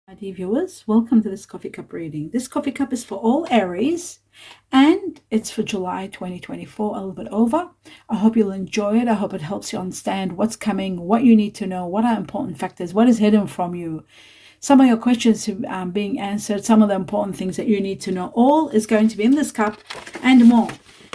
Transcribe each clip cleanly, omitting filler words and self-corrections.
My dear viewers, welcome to this coffee cup reading. This coffee cup is for all Aries and it's for July 2024, a little bit over. I hope you'll enjoy it. I hope it helps you understand what's coming, what you need to know, what are important factors, what is hidden from you. Some of your questions are being answered, some of the important things that you need to know. All is going to be in this cup and more.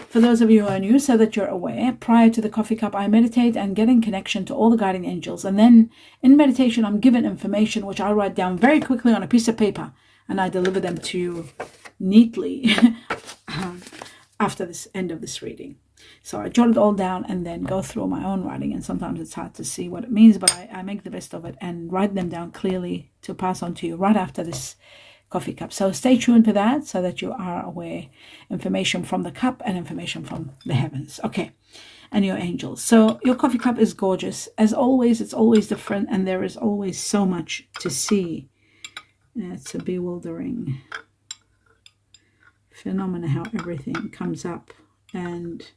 For those of you who are new, so that you're aware, prior to the coffee cup, I meditate and get in connection to all the guiding angels. And then in meditation, I'm given information, which I write down very quickly on a piece of paper, and I deliver them to you neatly after this end of this reading. So I jot it all down and then go through my own writing. And sometimes it's hard to see what it means, but I make the best of it and write them down clearly to pass on to you right after this coffee cup. So stay tuned to that so that you are aware. Information from the cup and information from the heavens. Okay. And your angels. So your coffee cup is gorgeous. As always, it's always different and there is always so much to see. It's a bewildering phenomena how everything comes up, and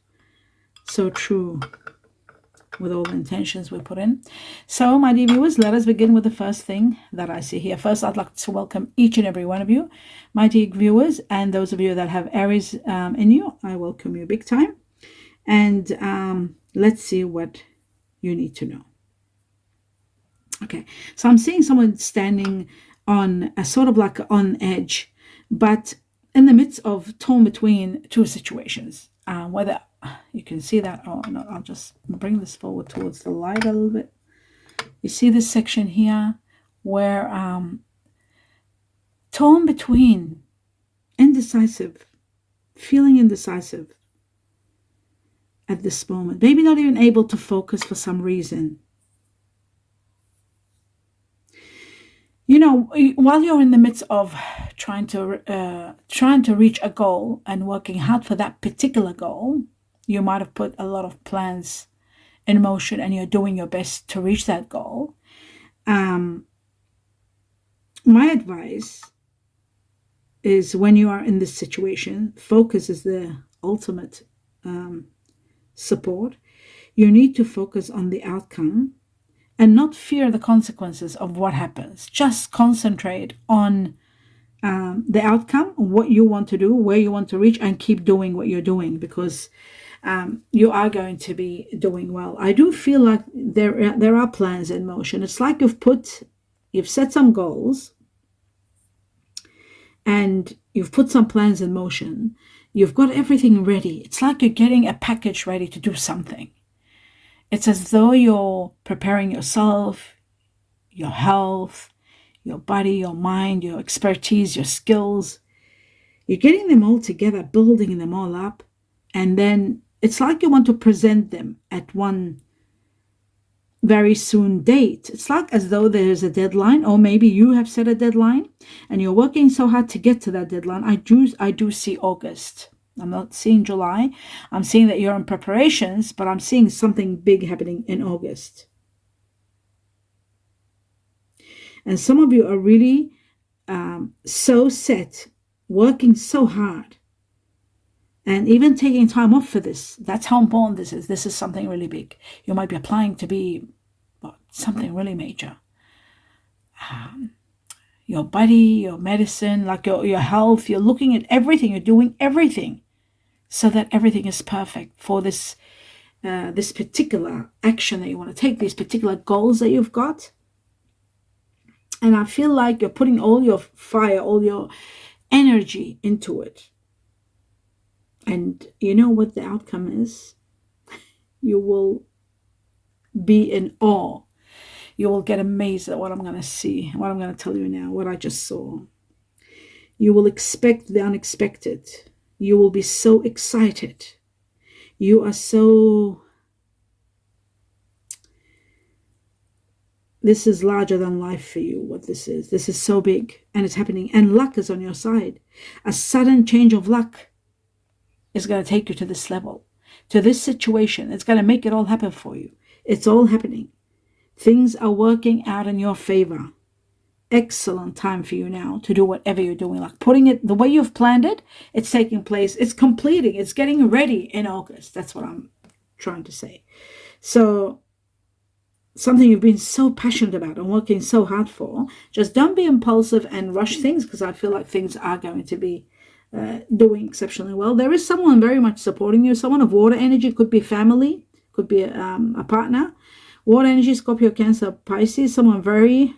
so true with all the intentions we put in. So my dear viewers, let us begin with the first thing that I see here. First, I'd like to welcome each and every one of you, my dear viewers, and those of you that have Aries in you. I welcome you big time. And let's see what you need to know. Okay, so I'm seeing someone standing on a sort of like on edge, but in the midst of torn between two situations. Whether you can see that, oh no, I'll just bring this forward towards the light a little bit. You see this section here where torn between, indecisive, feeling indecisive at this moment, maybe not even able to focus for some reason. You know, while you're in the midst of trying to reach a goal and working hard for that particular goal, you might have put a lot of plans in motion and you're doing your best to reach that goal. My advice is, when you are in this situation, focus is the ultimate support. You need to focus on the outcome and not fear the consequences of what happens. Just concentrate on the outcome, what you want to do, where you want to reach, and keep doing what you're doing, because you are going to be doing well. I do feel like there are plans in motion. It's like you've set some goals and you've put some plans in motion. You've got everything ready. It's like you're getting a package ready to do something. It's as though you're preparing yourself, your health, your body, your mind, your expertise, your skills. You're getting them all together, building them all up. And then it's like you want to present them at one very soon date. It's like as though there's a deadline, or maybe you have set a deadline and you're working so hard to get to that deadline. I do see August. I'm not seeing July. I'm seeing that you're in preparations, but I'm seeing something big happening in August. And some of you are really so set, working so hard, and even taking time off for this. That's how important this is. This is something really big. You might be applying to be something really major. Your body, your medicine, like your health, you're looking at everything, you're doing everything so that everything is perfect for this particular action that you want to take, these particular goals that you've got. And I feel like you're putting all your fire, all your energy into it. And you know what the outcome is? You will be in awe. You will get amazed at what I'm going to see, what I'm going to tell you now, what I just saw. You will expect the unexpected. You will be so excited. You are so... This is larger than life for you, what this is. This is so big, and it's happening. And luck is on your side. A sudden change of luck is going to take you to this level, to this situation. It's going to make it all happen for you. It's all happening. Things are working out in your favor. Excellent time for you now to do whatever you're doing, like putting it the way you've planned it. It's taking place. It's completing. It's getting ready in August. That's what I'm trying to say. So something you've been so passionate about and working so hard for. Just don't be impulsive and rush things, because I feel like things are going to be doing exceptionally well. There is someone very much supporting you, someone of water energy, could be family, could be a partner. Water energy, Scorpio, Cancer, Pisces, someone very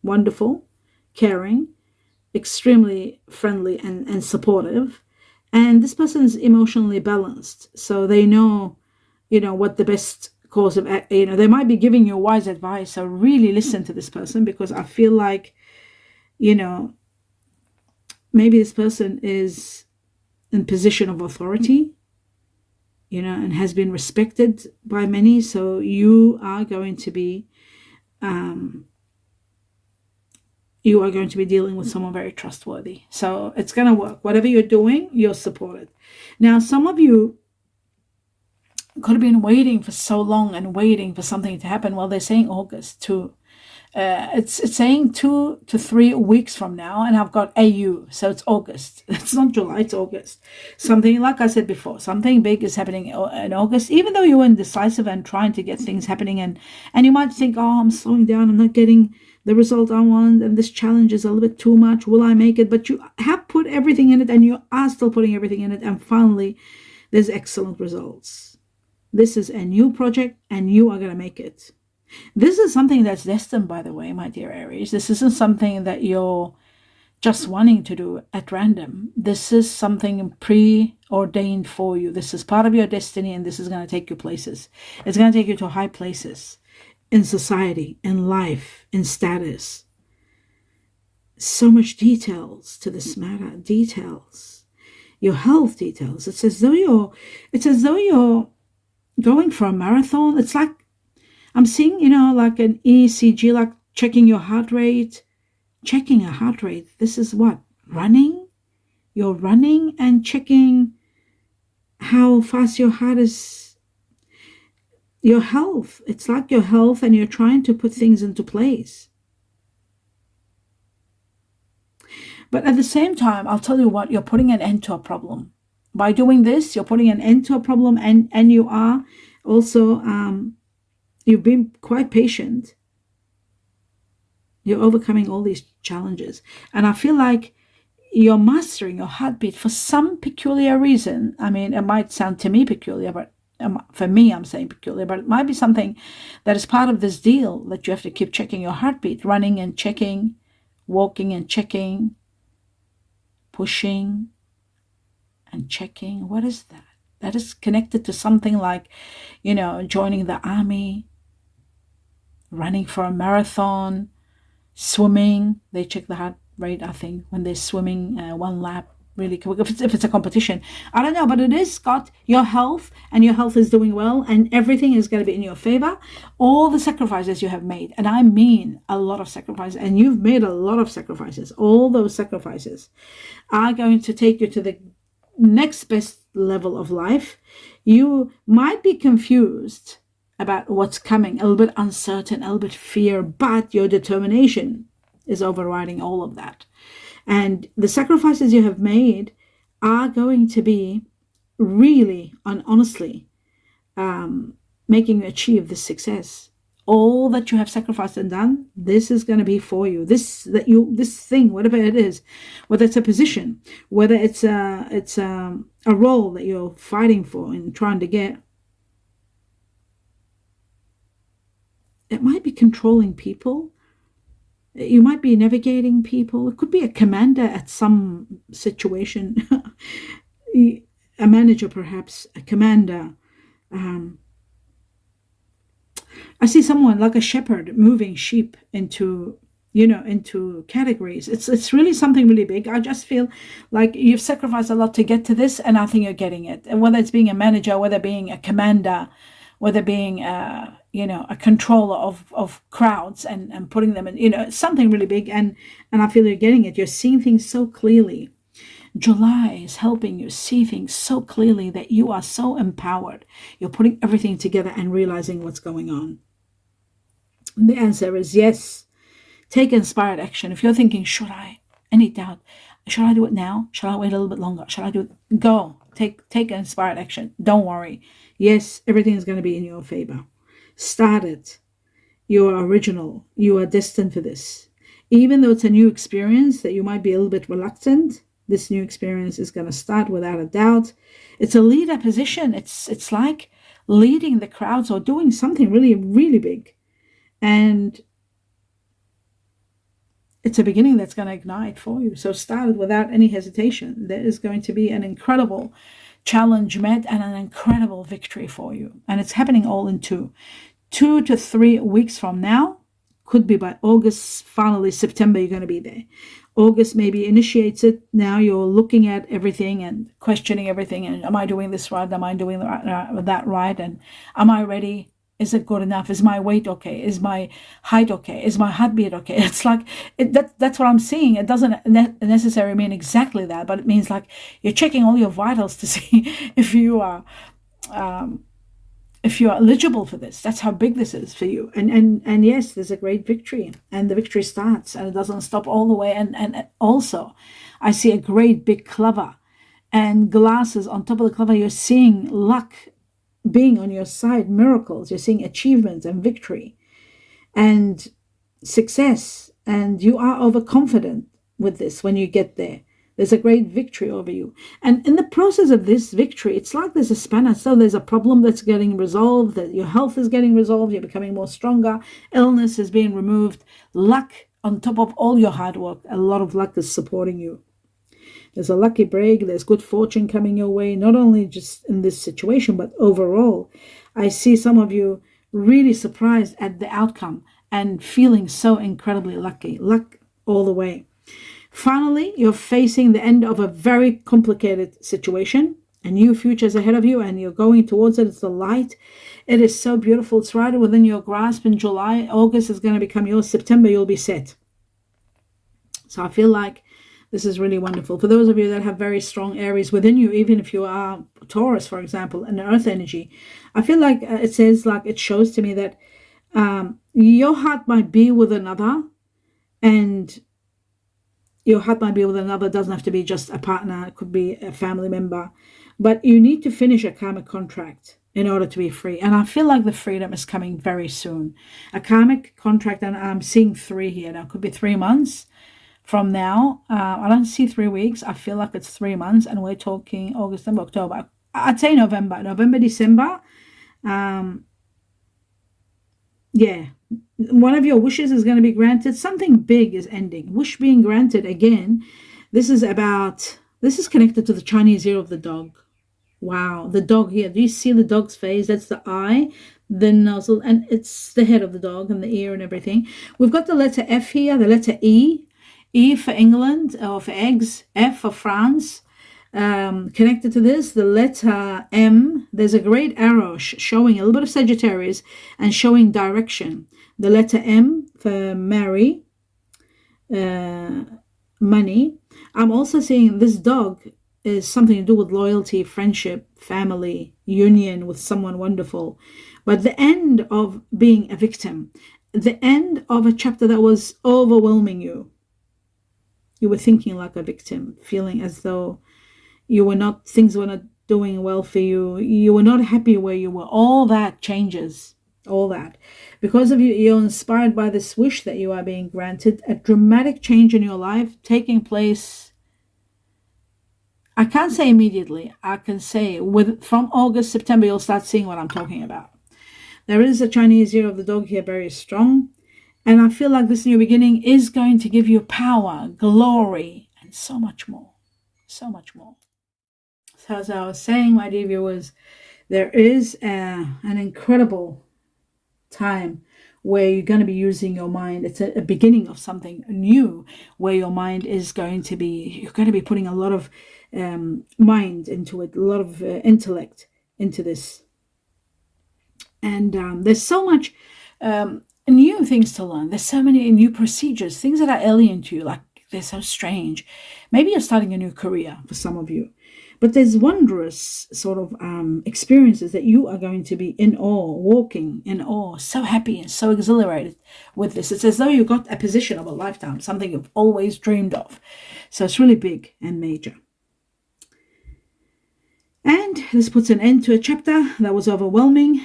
wonderful, caring, extremely friendly and supportive. And this person is emotionally balanced, so they know, what the best course of, they might be giving you wise advice. So really listen to this person, because I feel like, maybe this person is in position of authority, and has been respected by many. So you are going to be dealing with someone very trustworthy. So it's going to work. Whatever you're doing, you're supported. Now, some of you could have been waiting for so long and waiting for something to happen. Well, they're saying August too. It's saying 2 to 3 weeks from now, and I've got AU, so it's August. It's not July, it's August. Something, like I said before, something big is happening in August, even though you're indecisive and trying to get things happening, and you might think, oh, I'm slowing down, I'm not getting the result I want, and this challenge is a little bit too much, will I make it? But you have put everything in it, and you are still putting everything in it, and finally there's excellent results. This is a new project, and you are going to make it. This is something that's destined, by the way, my dear Aries. This isn't something that you're just wanting to do at random. This is something preordained for you. This is part of your destiny, and this is going to take you places. It's going to take you to high places in society, in life, in status. So much details to this matter. Details. Your health details. It's as though you're going for a marathon. It's like, I'm seeing, like an ECG, like checking your heart rate. Checking a heart rate. This is what? Running? You're running and checking how fast your heart is. Your health. It's like your health, and you're trying to put things into place. But at the same time, I'll tell you what, you're putting an end to a problem. By doing this, you're putting an end to a problem, and you are also... You've been quite patient. You're overcoming all these challenges. And I feel like you're mastering your heartbeat for some peculiar reason. I mean, it might sound to me peculiar, but for me, I'm saying peculiar, but it might be something that is part of this deal, that you have to keep checking your heartbeat, running and checking, walking and checking, pushing and checking. What is that? That is connected to something like, joining the army, running for a marathon, swimming. They check the heart rate, I think, when they're swimming one lap really quick. If it's a competition, I don't know, but it is got your health, and your health is doing well, and everything is going to be in your favor. All the sacrifices you have made, and I mean a lot of sacrifices, and you've made a lot of sacrifices. All those sacrifices are going to take you to the next best level of life. You might be confused about what's coming, a little bit uncertain, a little bit fear, but your determination is overriding all of that. And the sacrifices you have made are going to be really and honestly making you achieve this success. All that you have sacrificed and done, this is going to be for you. This thing, whatever it is, whether it's a position, whether it's a role that you're fighting for and trying to get. It might be controlling people. You might be navigating people. It could be a commander at some situation, a manager perhaps, a commander. I see someone like a shepherd moving sheep into categories. It's really something really big. I just feel like you've sacrificed a lot to get to this, and I think you're getting it. And whether it's being a manager, whether being a commander, whether being a controller of crowds and putting them in, something really big, and I feel you're getting it. You're seeing things so clearly. July is helping you see things so clearly that you are so empowered. You're putting everything together and realizing what's going on. The answer is yes. Take inspired action. If you're thinking, should I? Any doubt? Should I do it now? Should I wait a little bit longer? Should I do it? Go. Take inspired action. Don't worry. Yes, everything is going to be in your favor. Start it. You are original. You are destined for this. Even though it's a new experience that you might be a little bit reluctant, this new experience is going to start without a doubt. It's a leader position. It's like leading the crowds or doing something really, really big. And it's a beginning that's going to ignite for you. So start it without any hesitation. There is going to be an incredible challenge met and an incredible victory for you. And it's happening all in 2 to 3 weeks from now. Could be by August, finally September, you're going to be there. August maybe initiates it. Now you're looking at everything and questioning everything. And am I doing this right? Am I doing that right? And am I ready? Is it good enough? Is my weight okay? Is my height okay? Is my heartbeat okay? It's like, that's what I'm seeing. It doesn't necessarily mean exactly that, but it means like you're checking all your vitals to see if you are eligible for this. That's how big this is for you. And yes, there's a great victory, and the victory starts, and it doesn't stop all the way. And also, I see a great big clover and glasses on top of the clover. You're seeing luck being on your side, miracles. You're seeing achievements and victory and success, and you are overconfident with this when you get there. There's a great victory over you. And in the process of this victory, it's like there's a spanner. So there's a problem that's getting resolved, that your health is getting resolved, you're becoming more stronger, illness is being removed, luck on top of all your hard work. A lot of luck is supporting you. There's a lucky break, there's good fortune coming your way, not only just in this situation, but overall. I see some of you really surprised at the outcome and feeling so incredibly lucky. Luck all the way. Finally, you're facing the end of a very complicated situation. A new future is ahead of you, and you're going towards it. It's the light. It is so beautiful. It's right within your grasp. In July, August is going to become yours. September, you'll be set. So I feel like this is really wonderful. For those of you that have very strong Aries within you, even if you are Taurus, for example, an earth energy, I feel like it says, like, it shows to me that your heart might be with another, and your heart might be with another. It doesn't have to be just a partner. It could be a family member. But you need to finish a karmic contract in order to be free. And I feel like the freedom is coming very soon. A karmic contract, and I'm seeing 3 here. Now, it could be 3 months from now. I don't see 3 weeks. I feel like it's 3 months, and we're talking August, September, October. I'd say November, December. Yeah, one of your wishes is going to be granted. Something big is ending. Wish being granted again. This is connected to the Chinese year of the dog. Wow, the dog here. Do you see the dog's face? That's the eye, the nozzle, and it's the head of the dog and the ear and everything. We've got the letter F here, the letter E. E for England, or for eggs. F for France. Connected to this, the letter M, there's a great arrow showing a little bit of Sagittarius and showing direction. The letter M for marry, money. I'm also seeing this dog is something to do with loyalty, friendship, family, union with someone wonderful. But the end of being a victim, the end of a chapter that was overwhelming you. You were thinking like a victim, feeling as though things were not doing well for you. You were not happy where you were. All that changes, all that. Because of you, you're inspired by this wish that you are being granted, a dramatic change in your life taking place. I can't say immediately. I can say from August, September, you'll start seeing what I'm talking about. There is a Chinese year of the dog here, very strong. And I feel like this new beginning is going to give you power, glory, and so much more. So much more. So as I was saying, my dear viewers, there is an incredible time where you're going to be using your mind. It's a beginning of something new where your mind is going to be, you're going to be putting a lot of mind into it, a lot of intellect into this. And there's so much new things to learn. There's so many new procedures, things that are alien to you, like they're so strange. Maybe you're starting a new career for some of you. But there's wondrous sort of experiences that you are going to be in awe, walking in awe, so happy and so exhilarated with this. It's as though you got a position of a lifetime, something you've always dreamed of. So it's really big and major. And this puts an end to a chapter that was overwhelming.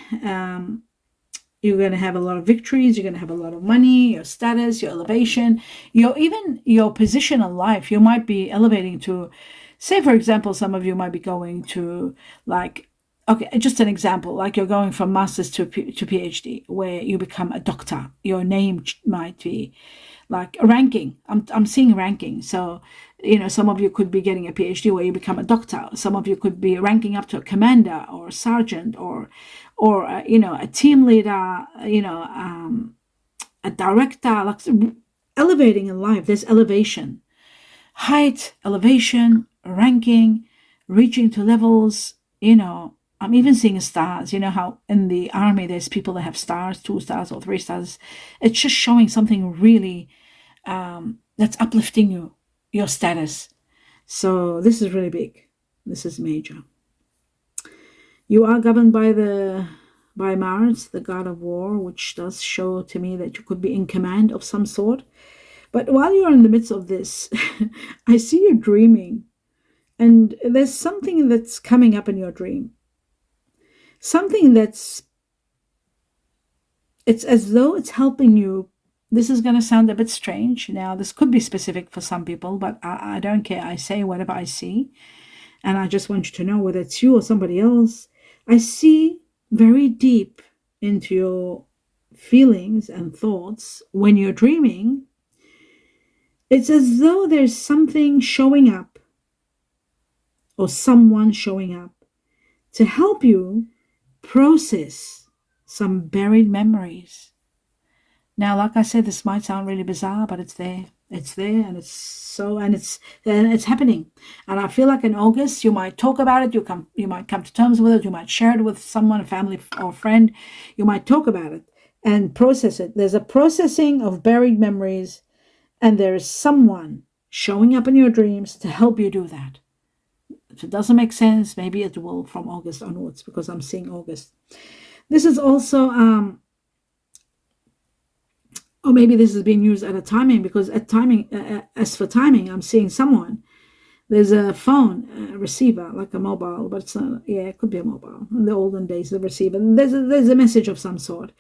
You're going to have a lot of victories. You're going to have a lot of money, your status, your elevation, even your position in life. You might be elevating to, say, for example, some of you might be going to, like, okay, just an example, like you're going from master's to PhD, where you become a doctor. Your name might be like a ranking. I'm seeing ranking. So, some of you could be getting a PhD where you become a doctor. Some of you could be ranking up to a commander or a sergeant or a team leader, a director, like elevating in life. There's elevation, height, elevation, ranking, reaching to levels, I'm even seeing stars. You know how in the army there's people that have stars, 2 stars or 3 stars. It's just showing something really that's uplifting your status. So this is really big. This is major. You are governed by Mars, the god of war, which does show to me that you could be in command of some sort. But while you're in the midst of this, I see you dreaming, and there's something that's coming up in your dream. Something it's as though it's helping you. This is going to sound a bit strange. Now, this could be specific for some people, but I don't care. I say whatever I see. And I just want you to know whether it's you or somebody else. I see very deep into your feelings and thoughts when you're dreaming. It's as though there's something showing up or someone showing up to help you process some buried memories. Now, like I said, this might sound really bizarre, but it's there. It's there, and it's happening. And I feel like in August, you might talk about it. You might come to terms with it. You might share it with someone, a family or friend. You might talk about it and process it. There's a processing of buried memories, and there is someone showing up in your dreams to help you do that. If it doesn't make sense, maybe it will from August onwards, because I'm seeing August. This is also or maybe this is being used at a timing, because as for timing, I'm seeing someone. There's a phone receiver, like a mobile, but it's not. Yeah, it could be a mobile. In the olden days, the receiver. There's a message of some sort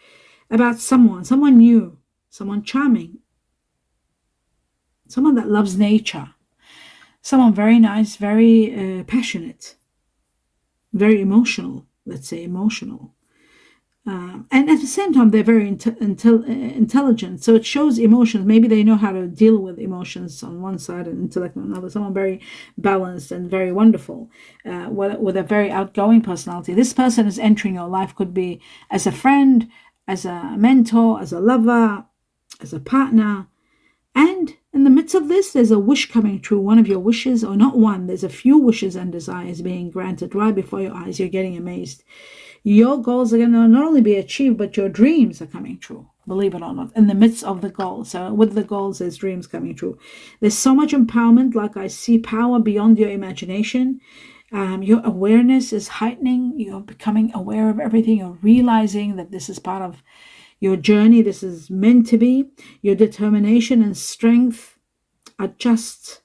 about someone new, someone charming, someone that loves nature, someone very nice, very passionate, very emotional. Let's say emotional. And at the same time, they're very intelligent. So it shows emotions. Maybe they know how to deal with emotions on one side and intellect on another. Someone very balanced and very wonderful, with a very outgoing personality. This person is entering your life, could be as a friend, as a mentor, as a lover, as a partner. And in the midst of this, there's a wish coming true. One of your wishes, or not one, there's a few wishes and desires being granted right before your eyes. You're getting amazed. Your goals are going to not only be achieved, but your dreams are coming true, believe it or not, in the midst of the goals. So with the goals, there's dreams coming true. There's so much empowerment, like I see power beyond your imagination. Your awareness is heightening. You're becoming aware of everything. You're realizing that this is part of your journey. This is meant to be. Your determination and strength are just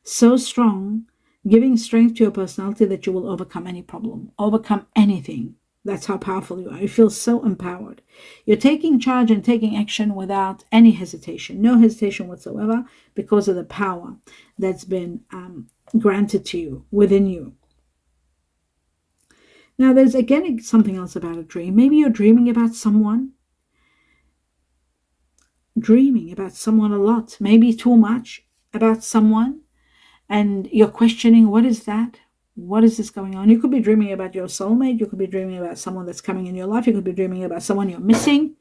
so strong, giving strength to your personality that you will overcome any problem, overcome anything. That's how powerful you are. You feel so empowered. You're taking charge and taking action without any hesitation, no hesitation whatsoever, because of the power that's been granted to you, within you. Now, there's again something else about a dream. Maybe you're dreaming about someone a lot, maybe too much about someone, and you're questioning, what is that? What is this going on? You could be dreaming about your soulmate. You could be dreaming about someone that's coming in your life. You could be dreaming about someone you're missing.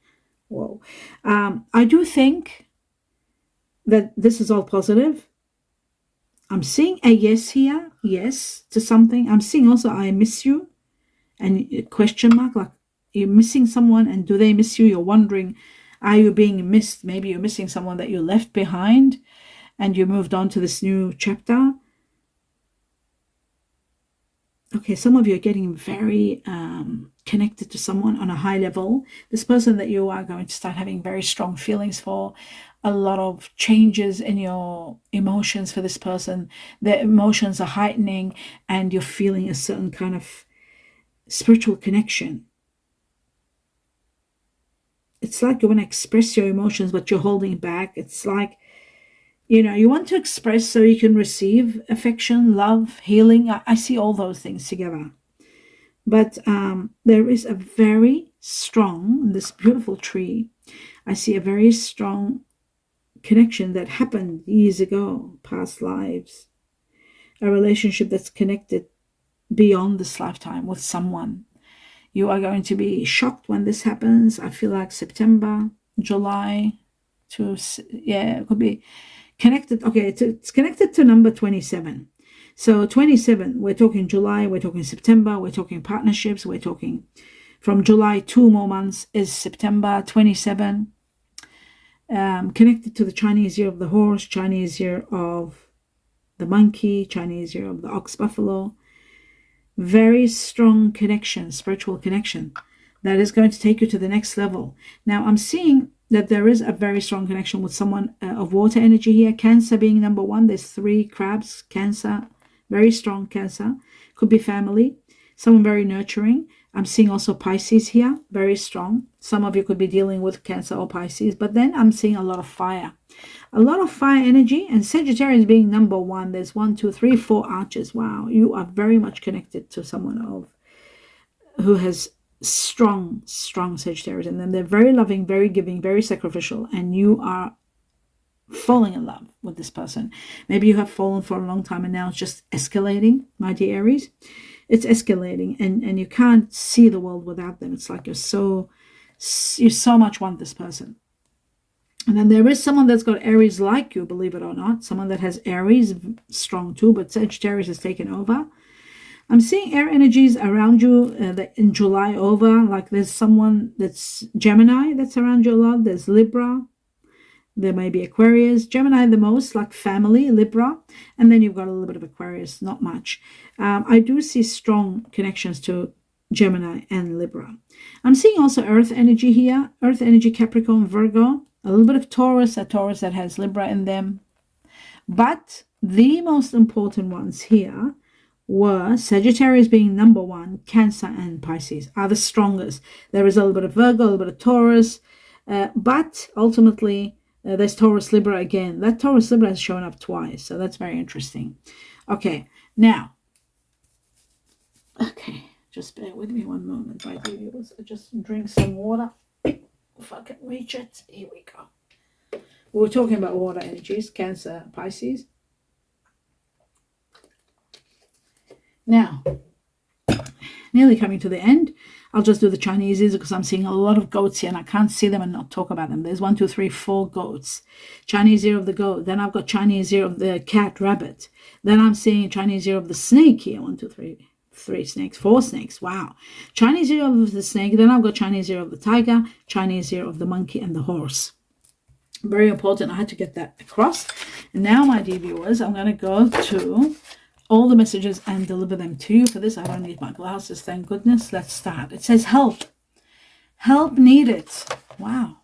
Whoa. I do think that this is all positive. I'm seeing a yes here, yes to something. I'm seeing also I miss you, and a question mark, like you're missing someone, and do they miss you? You're wondering, are you being missed? Maybe you're missing someone that you left behind and you moved on to this new chapter. Okay, some of you are getting very connected to someone on a high level. This person that you are going to start having very strong feelings for, a lot of changes in your emotions for this person. The emotions are heightening and you're feeling a certain kind of spiritual connection. it's like you want to express your emotions, but you're holding back. It's like, you want to express so you can receive affection, love, healing. I see all those things together. But there is a very strong, this beautiful tree, I see a very strong connection that happened years ago, past lives, a relationship that's connected beyond this lifetime with someone. You are going to be shocked when this happens. I feel like September, July, it could be connected. Okay, it's connected to number 27. So 27, we're talking July, we're talking September, we're talking partnerships, we're talking from July, 2 more months is September 27. Connected to the Chinese year of the horse, Chinese year of the monkey, Chinese year of the ox buffalo. Very strong connection, spiritual connection that is going to take you to the next level. Now, I'm seeing that there is a very strong connection with someone of water energy here. Cancer being number 1. There's 3 crabs, Cancer, very strong Cancer. Could be family, someone very nurturing. I'm seeing also Pisces here, very strong. Some of you could be dealing with Cancer or Pisces, but then I'm seeing a lot of fire. A lot of fire energy, and Sagittarius being number 1. There's 1, 2, 3, 4 arches. Wow, you are very much connected to someone who has strong Sagittarius, and then they're very loving, very giving, very sacrificial, and you are falling in love with this person. Maybe you have fallen for a long time and now it's just escalating, my dear Aries. It's escalating, and you can't see the world without them. It's like you so much want this person. And then there is someone that's got Aries like you, believe it or not. Someone that has Aries strong too, but Sagittarius has taken over. I'm seeing air energies around you in July over. Like there's someone that's Gemini that's around you a lot. There's Libra. There may be Aquarius. Gemini the most, like family, Libra. And then you've got a little bit of Aquarius, not much. I do see strong connections to Gemini and Libra. I'm seeing also Earth energy here. Earth energy, Capricorn, Virgo. A little bit of Taurus, a Taurus that has Libra in them. But the most important ones here were Sagittarius being number 1, Cancer and Pisces are the strongest. There is a little bit of Virgo, a little bit of Taurus, but ultimately there's Taurus Libra again. That Taurus Libra has shown up twice, so that's very interesting. Okay, now, just bear with me one moment, my dear viewers. I just drink some water. If I can reach it, here we go. We were talking about water energies, Cancer, Pisces. Now, nearly coming to the end. I'll just do the Chineses because I'm seeing a lot of goats here and I can't see them and not talk about them. There's 1, 2, 3, 4 goats. Chinese year of the goat. Then I've got Chinese year of the cat, rabbit. Then I'm seeing Chinese year of the snake here. 1, 2, 3 snakes, 4 snakes. Wow. Chinese year of the snake. Then I've got Chinese year of the tiger, Chinese year of the monkey and the horse. Very important. I had to get that across. And now, my dear viewers, I'm going to go to all the messages and deliver them to you. For this, I don't need my glasses, thank goodness. Let's start. It says help. Help needed. Wow.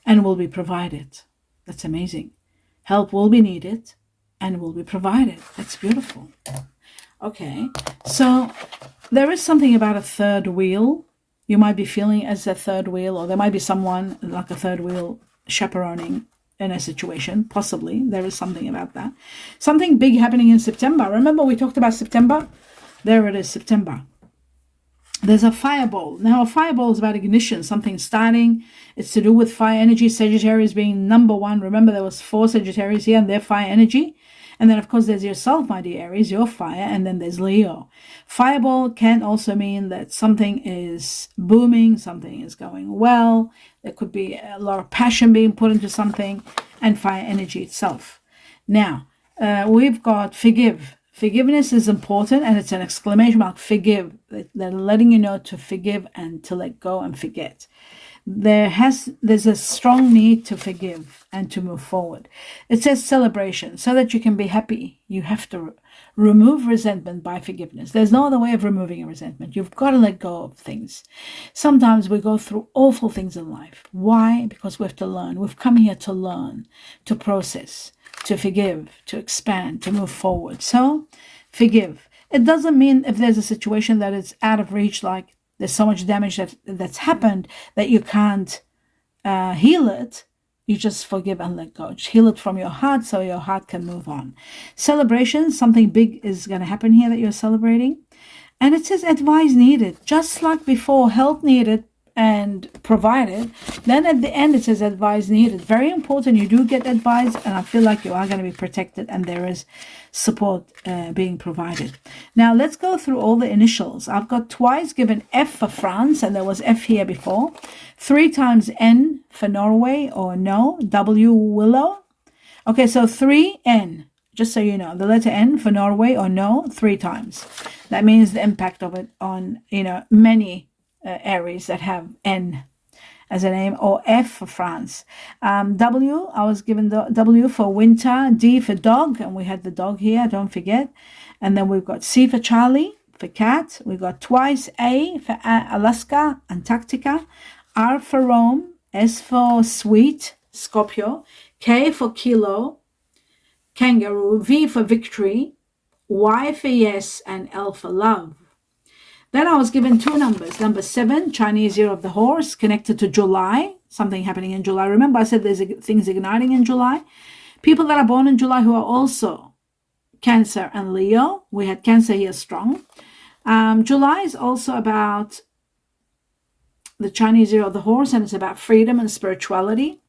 And will be provided. That's amazing. Help will be needed and will be provided. That's beautiful. Okay. So there is something about a third wheel. You might be feeling as a third wheel, or there might be someone like a third wheel chaperoning in a situation. Possibly there is something about that. Something big happening in September. Remember we talked about September? There it is, September. There's a fireball. Now a fireball is about ignition, something starting. It's to do with fire energy. Sagittarius being number 1. Remember there was 4 Sagittarius here and they're fire energy. And then of course there's yourself, my dear Aries, your fire, and then there's Leo. Fireball can also mean that something is booming, something is going well. There could be a lot of passion being put into something, and fire energy itself. Now, we've got forgive. Forgiveness is important, and it's an exclamation mark, forgive. They're letting you know to forgive and to let go and forget. There's a strong need to forgive and to move forward. It says celebration. So that you can be happy, you have to remove resentment by forgiveness. There's no other way of removing a resentment. You've got to let go of things. Sometimes we go through awful things in life. Why? Because we have to learn. We've come here to learn, to process, to forgive, to expand, to move forward. So forgive. It doesn't mean if there's a situation that is out of reach, like There's so much damage that's happened that you can't heal it. You just forgive and let go. Just heal it from your heart so your heart can move on. Celebrations, something big is going to happen here that you're celebrating. And it says advice needed. Just like before, help needed and provided. Then at the end, it says advice needed. Very important. You do get advice, and I feel like you are going to be protected and there is support being provided. Now, let's go through all the initials. I've got twice given F for France, and there was F here before. 3 times N for Norway or no. W, willow. Okay, so 3N. Just so you know, the letter N for Norway or no, 3 times. That means the impact of it on, many Aries that have N as a name, or F for France. W, I was given the W for winter, D for dog, and we had the dog here, don't forget. And then we've got C for Charlie, for cat. We've got twice A for Alaska, Antarctica. R for Rome, S for sweet, Scorpio. K for kilo, kangaroo. V for victory. Y for yes, and L for love. Then I was given 2 numbers. Number 7, Chinese year of the horse, connected to July, something happening in July. Remember, I said there's things igniting in July. People that are born in July who are also Cancer and Leo. We had Cancer here strong. July is also about the Chinese year of the horse, and it's about freedom and spirituality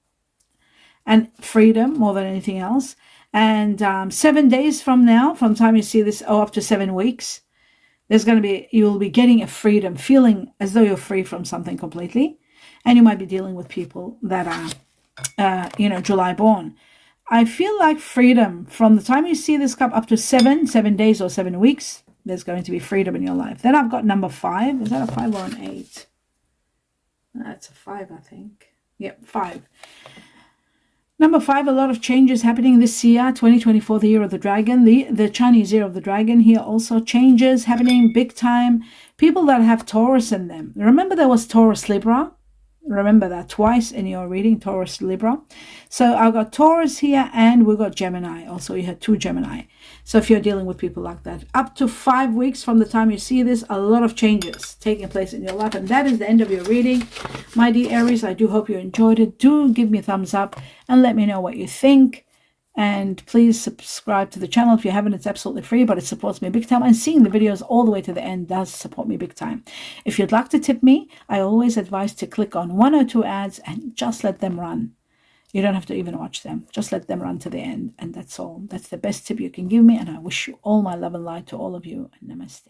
and freedom more than anything else. And 7 days from now, from the time you see this, up to 7 weeks, you will be getting a freedom, feeling as though you're free from something completely. And you might be dealing with people that are, July born. I feel like freedom from the time you see this cup up to 7 days or 7 weeks, there's going to be freedom in your life. Then I've got number 5. Is that a 5 or an 8? That's a 5, I think. Yep, 5. Number 5, a lot of changes happening this year, 2024, the year of the dragon. The Chinese year of the dragon here also changes happening big time. People that have Taurus in them. Remember there was Taurus Libra? Remember that twice in your reading, Taurus Libra. So I've got Taurus here, and we've got Gemini. Also, you had 2 Gemini. So if you're dealing with people like that, up to 5 weeks from the time you see this, a lot of changes taking place in your life. And that is the end of your reading. My dear Aries, I do hope you enjoyed it. Do give me a thumbs up and let me know what you think. And please subscribe to the channel if you haven't. It's absolutely free, but it supports me big time. And seeing the videos all the way to the end does support me big time. If you'd like to tip me, I always advise to click on 1 or 2 ads and just let them run. You don't have to even watch them. Just let them run to the end. And that's all. That's the best tip you can give me. And I wish you all my love and light to all of you. Namaste.